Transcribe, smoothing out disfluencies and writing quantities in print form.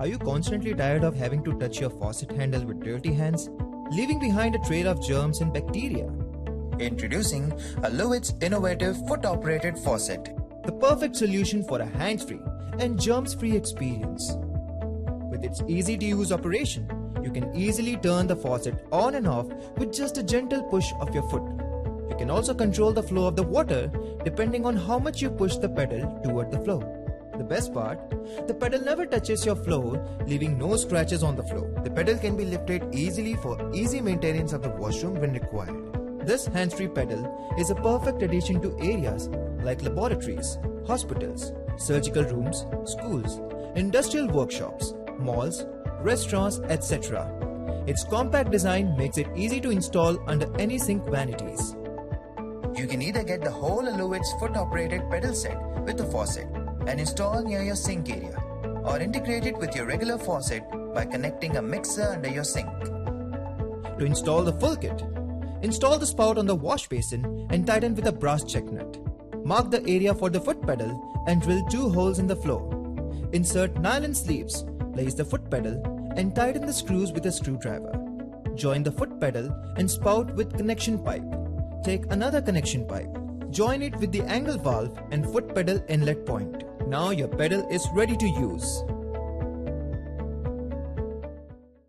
Are you constantly tired of having to touch your faucet handle with dirty hands, leaving behind a trail of germs and bacteria? Introducing Aluids innovative foot-operated faucet. The perfect solution for a hands-free and germs-free experience. With its easy-to-use operation, you can easily turn the faucet on and off with just a gentle push of your foot. You can also control the flow of the water depending on how much you push the pedal toward the flow. The best part, the pedal never touches your floor, leaving no scratches on the floor. The pedal can be lifted easily for easy maintenance of the washroom when required. This hands-free pedal is a perfect addition to areas like laboratories, hospitals, surgical rooms, schools, industrial workshops, malls, restaurants, etc. Its compact design makes it easy to install under any sink vanities. You can either get the whole Aluids foot-operated pedal set with the faucet and install near your sink area, or integrate it with your regular faucet by connecting a mixer under your sink. To install the full kit, install the spout on the wash basin and tighten with a brass check nut. Mark the area for the foot pedal and drill 2 holes in the floor. Insert nylon sleeves, place the foot pedal and tighten the screws with a screwdriver. Join the foot pedal and spout with connection pipe. Take another connection pipe. Join it with the angle valve and foot pedal inlet point. Now your pedal is ready to use.